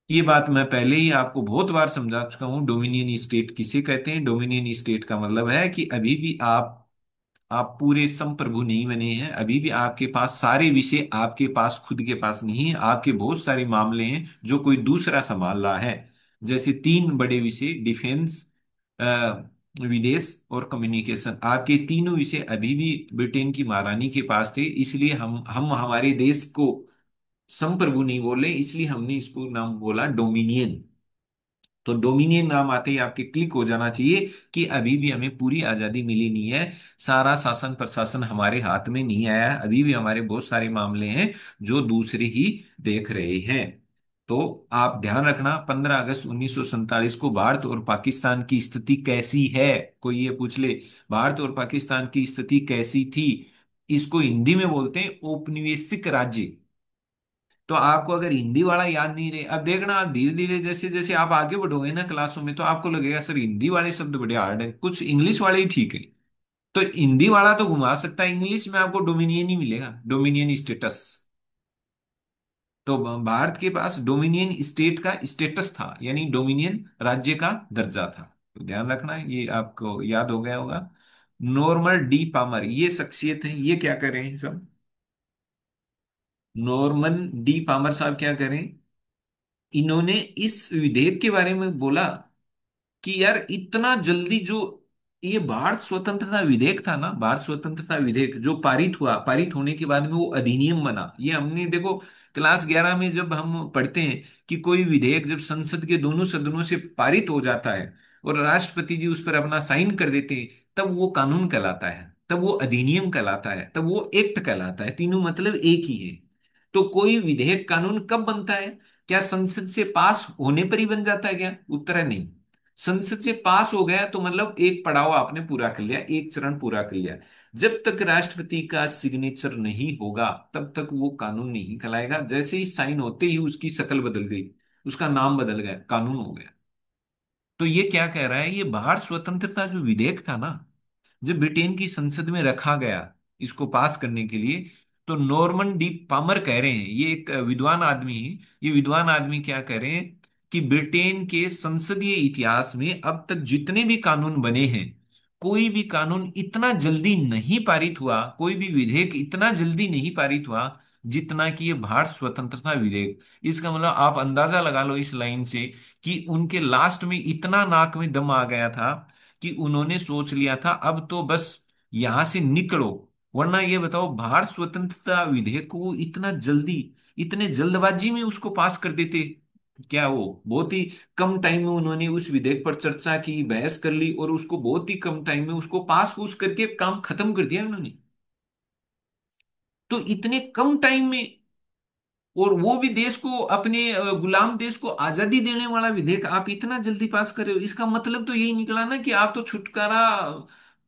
ये बात मैं पहले ही आपको बहुत बार समझा चुका हूं, डोमिनियन स्टेट किसे कहते हैं। डोमिनियन स्टेट का मतलब है कि अभी भी आप पूरे संप्रभु नहीं बने हैं। अभी भी आपके पास सारे विषय आपके पास खुद के पास नहीं है, आपके बहुत सारे मामले हैं जो कोई दूसरा संभाल रहा है। जैसे तीन बड़े विषय, डिफेंस, विदेश और कम्युनिकेशन, आपके तीनों विषय अभी भी ब्रिटेन की महारानी के पास थे। इसलिए हम हमारे देश को संप्रभु नहीं बोले, इसलिए हमने इसको नाम बोला डोमिनियन। तो डोमिनियन नाम आते ही आपके क्लिक हो जाना चाहिए कि अभी भी हमें पूरी आजादी मिली नहीं है, सारा शासन प्रशासन हमारे हाथ में नहीं आया है, अभी भी हमारे बहुत सारे मामले हैं जो दूसरे ही देख रहे हैं। तो आप ध्यान रखना, 15 अगस्त 1947 को भारत और पाकिस्तान की स्थिति कैसी है? कोई ये पूछ ले, भारत और पाकिस्तान की स्थिति कैसी थी? इसको हिंदी में बोलते हैं औपनिवेशिक राज्य। तो आपको अगर हिंदी वाला याद नहीं रहे, अब देखना, आप धीरे धीरे जैसे जैसे आप आगे बढ़ोगे ना क्लासों में, तो आपको लगेगा सर हिंदी वाले शब्द बड़े हार्ड है, कुछ इंग्लिश वाले ही ठीक है। तो हिंदी वाला तो घुमा सकता है, इंग्लिश में आपको डोमिनियन ही मिलेगा, डोमिनियन स्टेटस। तो भारत के पास डोमिनियन स्टेट का स्टेटस था, यानी डोमिनियन राज्य का दर्जा था। तो ध्यान रखना, ये आपको याद हो गया होगा। नॉर्मन डी पामर ये शख्सियत है, ये क्या कर रहे हैं सब? नॉर्मन डी पामर साहब क्या करें? इन्होंने इस विधेयक के बारे में बोला कि यार इतना जल्दी जो ये भारत स्वतंत्रता विधेयक था ना, भारत स्वतंत्रता विधेयक जो पारित हुआ, पारित होने के बाद में वो अधिनियम बना। ये हमने देखो क्लास 11 में जब हम पढ़ते हैं कि कोई विधेयक जब संसद के दोनों सदनों से पारित हो जाता है और राष्ट्रपति जी उस पर अपना साइन कर देते हैं, तब वो कानून कहलाता है, तब वो अधिनियम कहलाता है, तब वो एक्ट कहलाता है। तीनों मतलब एक ही है। तो कोई विधेयक कानून कब बनता है? क्या संसद से पास होने पर ही बन जाता है क्या? उत्तर है नहीं। संसद से पास हो गया तो मतलब एक पड़ाव आपने पूरा कर लिया, एक चरण पूरा कर लिया। जब तक राष्ट्रपति का सिग्नेचर नहीं होगा, तब तक वो कानून नहीं कहलाएगा। जैसे ही साइन होते ही उसकी शक्ल बदल गई, उसका नाम बदल गया, कानून हो गया। तो ये क्या कह रहा है, ये बाहर स्वतंत्रता जो विधेयक था ना, जब ब्रिटेन की संसद में रखा गया इसको पास करने के लिए, तो नॉर्मन डी पामर कह रहे हैं, ये एक विद्वान आदमी है, ये विद्वान आदमी क्या कह रहे हैं कि ब्रिटेन के संसदीय इतिहास में अब तक जितने भी कानून बने हैं, कोई भी कानून इतना जल्दी नहीं पारित हुआ, कोई भी विधेयक इतना जल्दी नहीं पारित हुआ जितना कि ये भारत स्वतंत्रता विधेयक। इसका मतलब आप अंदाजा लगा लो इस लाइन से कि उनके लास्ट में इतना नाक में दम आ गया था कि उन्होंने सोच लिया था अब तो बस यहां से निकलो। वरना ये बताओ, भारत स्वतंत्रता विधेयक को वो इतना जल्दी, इतने जल्दबाजी में उसको पास कर देते क्या? वो बहुत ही कम टाइम में उन्होंने उस विधेयक पर चर्चा की, बहस कर ली, और उसको बहुत ही कम टाइम में उसको पास पूस करके काम खत्म कर दिया उन्होंने। तो इतने कम टाइम में, और वो भी देश को, अपने गुलाम देश को आजादी देने वाला विधेयक आप इतना जल्दी पास कर रहे हो, इसका मतलब तो यही निकला ना कि आप तो छुटकारा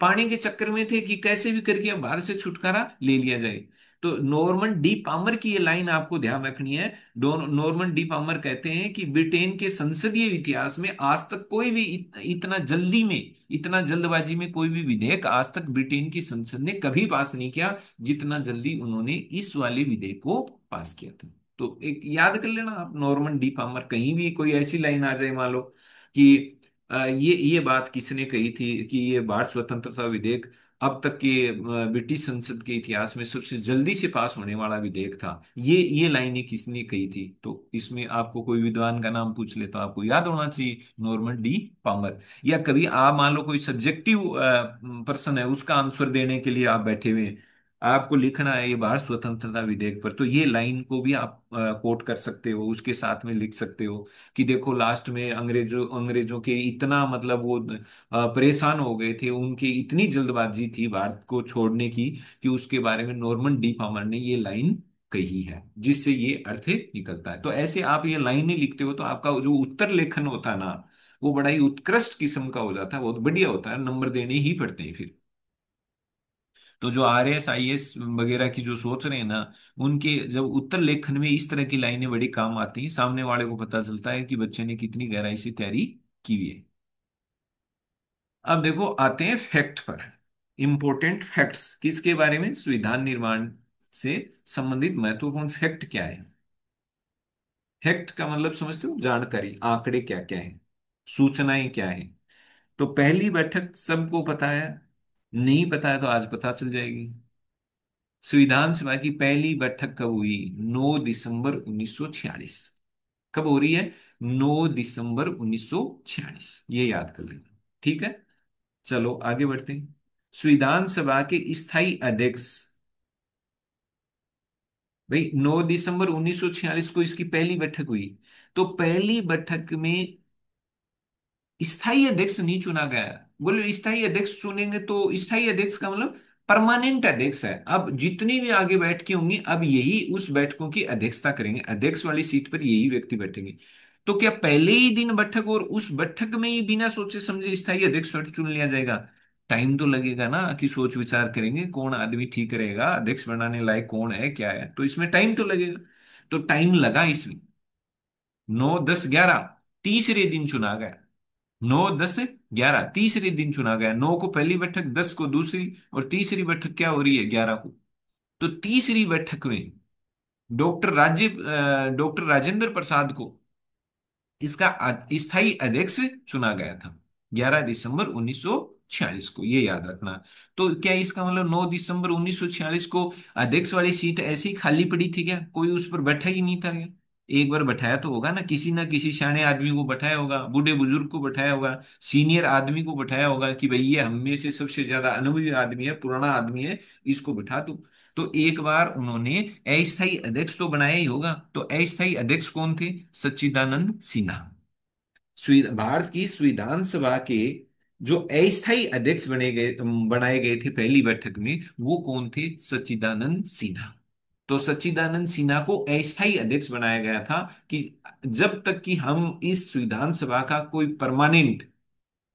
पाने के चक्कर में थे कि कैसे भी करके अब भारत से छुटकारा ले लिया जाए। तो नॉर्मन डी पामर की ये लाइन आपको ध्यान रखनी है। नॉर्मन डी पामर कहते हैं कि ब्रिटेन के संसदीय इतिहास में आज तक कोई भी इतना जल्दी में, इतना जल्दबाजी में कोई भी विधेयक आज तक ब्रिटेन की संसद ने कभी पास नहीं किया जितना जल्दी उन्होंने इस वाले विधेयक को पास किया था। तो एक याद कर लेना आप, नॉर्मन डी पामर, कहीं भी कोई ऐसी लाइन आ जाए मान लो कि ये बात किसने कही थी कि ये भारत स्वतंत्रता विधेयक अब तक के ब्रिटिश संसद के इतिहास में सबसे जल्दी से पास होने वाला विधेयक था, ये लाइनें किसने कही थी, तो इसमें आपको कोई विद्वान का नाम पूछ ले तो आपको याद होना चाहिए नॉर्मन डी पामर। या कभी आप मान लो कोई सब्जेक्टिव पर्सन है, उसका आंसर देने के लिए आप बैठे हुए हैं, आपको लिखना है ये भारत स्वतंत्रता विधेयक पर, तो ये लाइन को भी आप कोट कर सकते हो, उसके साथ में लिख सकते हो कि देखो लास्ट में अंग्रेजों के इतना मतलब वो परेशान हो गए थे, उनकी इतनी जल्दबाजी थी भारत को छोड़ने की कि उसके बारे में नॉर्मन डी पामर ने ये लाइन कही है, जिससे ये अर्थ निकलता है। तो ऐसे आप ये लाइनें लिखते हो तो आपका जो उत्तर लेखन होता है ना, वो बड़ा ही उत्कृष्ट किस्म का हो जाता है, बहुत बढ़िया होता है, नंबर देने ही पड़ते हैं फिर। तो जो RS IS वगैरह की जो सोच रहे हैं ना, उनके जब उत्तर लेखन में इस तरह की लाइनें बड़ी काम आती हैं, सामने वाले को पता चलता है कि बच्चे ने कितनी गहराई से तैयारी की हुई है। अब देखो आते हैं फैक्ट पर। इंपॉर्टेंट फैक्ट्स किसके बारे में, संविधान निर्माण से संबंधित महत्वपूर्ण फैक्ट क्या है। फैक्ट का मतलब समझते हो, जानकारी, आंकड़े क्या क्या है, सूचनाएं क्या है। तो पहली बैठक सबको पता है, नहीं पता है तो आज पता चल जाएगी। संविधान सभा की पहली बैठक कब हुई? 9 दिसंबर 1946। कब हो रही है? 9 दिसंबर 1946, ये याद कर लेना। ठीक है, चलो आगे बढ़ते हैं। संविधान सभा के स्थायी अध्यक्ष, भाई 9 दिसंबर 1946 को इसकी पहली बैठक हुई, तो पहली बैठक में स्थायी अध्यक्ष नहीं चुना गया। बोले स्थायी अध्यक्ष चुनेंगे तो स्थायी अध्यक्ष का मतलब परमानेंट अध्यक्ष है। अब जितनी भी आगे बैठकें होंगी अब यही उस बैठकों की अध्यक्षता करेंगे, अध्यक्ष वाली सीट पर यही व्यक्ति बैठेंगे। तो क्या पहले ही दिन बैठक और उस बैठक में ही बिना सोचे समझे स्थायी अध्यक्ष चुन लिया जाएगा? टाइम तो लगेगा ना, कि सोच विचार करेंगे कौन आदमी ठीक रहेगा, अध्यक्ष बनाने लायक कौन है क्या है, तो इसमें टाइम तो लगेगा। तो टाइम लगा इसमें, 9 10 11 तीसरे दिन चुना गया। 9 10 11 तीसरे दिन चुना गया, 9 को पहली बैठक, 10 को दूसरी, और तीसरी बैठक क्या हो रही है, 11 को। तो तीसरी बैठक में डॉक्टर राजेंद्र प्रसाद को इसका स्थायी अध्यक्ष चुना गया था, 11 दिसंबर 1946 को, ये याद रखना। तो क्या इसका मतलब 9 दिसंबर 1946 को अध्यक्ष वाली सीट ऐसी ही खाली पड़ी थी क्या? कोई उस पर बैठा ही नहीं था क्या? एक बार बैठाया तो होगा ना किसी शाने आदमी को बैठाया होगा, बूढ़े बुजुर्ग को बैठाया होगा, सीनियर आदमी को बैठाया होगा कि भाई ये हम में से सबसे ज्यादा अनुभवी आदमी है, पुराना आदमी है, इसको बैठा दो। तो एक बार उन्होंने अस्थायी अध्यक्ष तो बनाया ही होगा। तो अस्थायी अध्यक्ष कौन थे? सच्चिदानंद सिन्हा। भारत की संविधान सभा के जो अस्थायी अध्यक्ष बनाए गए थे पहली बैठक में, वो कौन थे? सच्चिदानंद सिन्हा। तो सच्चिदानंद सिन्हा को अस्थायी अध्यक्ष बनाया गया था कि जब तक कि हम इस संविधान सभा का कोई परमानेंट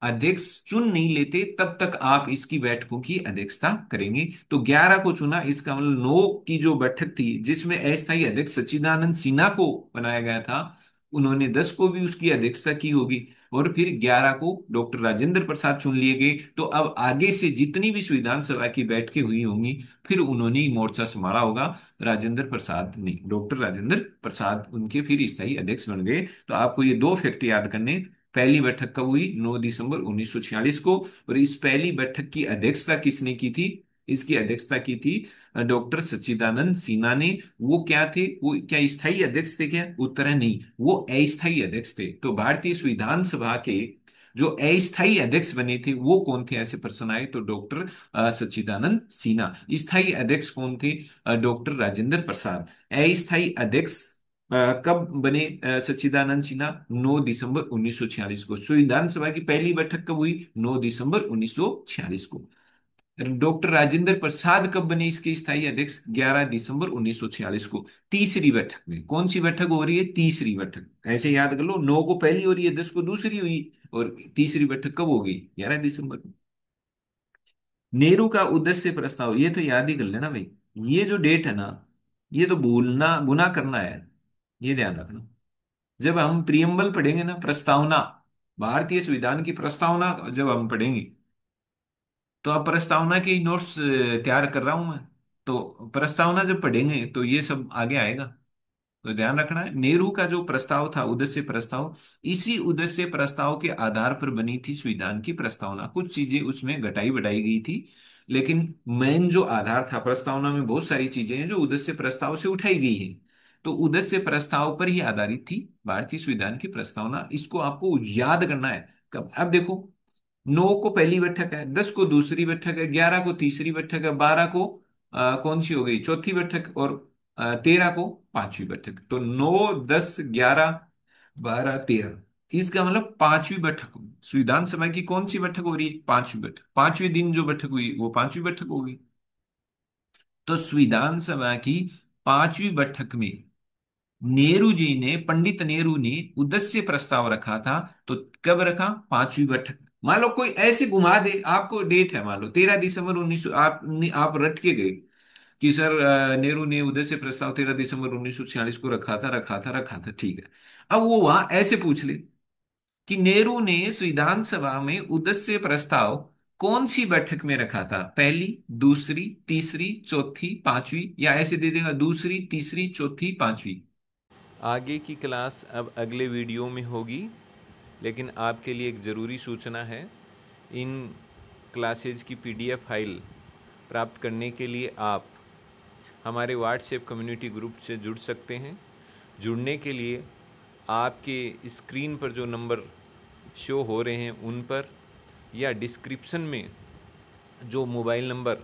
अध्यक्ष चुन नहीं लेते तब तक आप इसकी बैठकों की अध्यक्षता करेंगे। तो 11 को चुना, इसका मतलब 9 की जो बैठक थी जिसमें अस्थायी अध्यक्ष सच्चिदानंद सिन्हा को बनाया गया था, उन्होंने 10 को भी उसकी अध्यक्षता की होगी, और फिर 11 को डॉक्टर राजेंद्र प्रसाद चुन लिए गए। तो अब आगे से जितनी भी संविधान सभा की बैठकें हुई होंगी, फिर उन्होंने ही मोर्चा संभाला होगा। राजेंद्र प्रसाद ने, डॉक्टर राजेंद्र प्रसाद उनके फिर स्थायी अध्यक्ष बन गए। तो आपको ये दो फैक्ट याद करने। पहली बैठक कब हुई? 9 दिसंबर 1946 को। और इस पहली बैठक की अध्यक्षता किसने की थी? इसकी अध्यक्षता की थी डॉक्टर सच्चिदानंद सिन्हा ने। वो क्या थे? वो क्या स्थायी अध्यक्ष थे क्या? उत्तर है नहीं, वो अस्थायी अध्यक्ष थे। तो भारतीय संविधान सभा के जो अस्थायी अध्यक्ष बने थे वो कौन थे? ऐसे प्रश्न आए तो डॉक्टर सच्चिदानंद सिन्हा। स्थायी अध्यक्ष कौन थे? डॉक्टर राजेंद्र प्रसाद। अस्थायी अध्यक्ष कब बने सच्चिदानंद सिन्हा? 9 दिसंबर 1946 को। संविधान सभा की पहली बैठक कब हुई? 9 दिसंबर 1946 को। डॉक्टर राजेंद्र प्रसाद कब बने इसके स्थायी अध्यक्ष? 11 दिसंबर 1946 को। तीसरी बैठक में। कौन सी बैठक हो रही है? तीसरी बैठक। ऐसे याद कर लो, 9 को पहली हो रही है, 10 को दूसरी हुई, और तीसरी बैठक कब हो गई? 11 दिसंबर को। नेहरू का उद्देश्य प्रस्ताव, ये तो याद ही कर लेना भाई। ये जो डेट है ना, ये तो भूलना गुना करना है, ये ध्यान रखना। जब हम प्रियम्बल पढ़ेंगे ना, प्रस्तावना, भारतीय संविधान की प्रस्तावना जब हम पढ़ेंगे, तो अब प्रस्तावना के नोट्स तैयार कर रहा हूं मैं। तो प्रस्तावना जब पढ़ेंगे तो ये सब आगे आएगा। तो ध्यान रखना है, नेहरू का जो प्रस्ताव था, उद्देश्य प्रस्ताव, इसी उद्देश्य प्रस्ताव के आधार पर बनी थी संविधान की प्रस्तावना। कुछ चीजें उसमें घटाई बढ़ाई गई थी, लेकिन मेन जो आधार था, प्रस्तावना में बहुत सारी चीजें हैं जो उद्देश्य प्रस्ताव से उठाई गई हैं। तो उद्देश्य प्रस्ताव पर ही आधारित थी भारतीय संविधान की प्रस्तावना। इसको आपको याद करना है। कब? अब देखो, 9 को पहली बैठक है, 10 को दूसरी बैठक है, 11 को तीसरी बैठक है, 12 को कौन सी हो गई? चौथी बैठक, और 13 को पांचवी बैठक। तो 9, 10, 11, 12, 13, इसका मतलब पांचवी बैठक हुई। संविधान सभा की कौन सी बैठक हो रही है? पांचवी बैठक। पांचवें दिन जो बैठक हुई वो पांचवी बैठक होगी। तो संविधान सभा की पांचवी बैठक में नेहरू जी ने, पंडित नेहरू ने उद्देश्य प्रस्ताव रखा था। तो कब रखा? पांचवी बैठक। मान लो कोई ऐसे घुमा दे आपको, डेट है मान लो 13 दिसंबर 1900, आप रट के गए कि सर नेहरू ने उद्देश्य प्रस्ताव 13 दिसंबर 1946 को रखा था, ठीक है। अब वो वहां ऐसे पूछ ले कि नेहरू ने संविधान सभा में उद्देश्य प्रस्ताव कौन सी बैठक में रखा था? पहली, दूसरी, तीसरी, चौथी, पांचवी, या ऐसे दे देगा दूसरी, तीसरी, चौथी, पांचवी। आगे की क्लास अब अगले वीडियो में होगी, लेकिन आपके लिए एक ज़रूरी सूचना है। इन क्लासेज की पीडीएफ फाइल प्राप्त करने के लिए आप हमारे व्हाट्सएप कम्युनिटी ग्रुप से जुड़ सकते हैं। जुड़ने के लिए आपके स्क्रीन पर जो नंबर शो हो रहे हैं उन पर, या डिस्क्रिप्शन में जो मोबाइल नंबर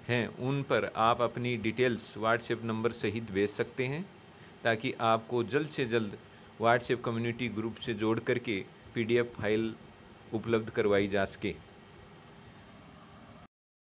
हैं उन पर आप अपनी डिटेल्स व्हाट्सएप नंबर सहित भेज सकते हैं, ताकि आपको जल्द से जल्द व्हाट्सएप कम्युनिटी ग्रुप से जोड़ करके पीडीएफ फाइल उपलब्ध करवाई जा सके।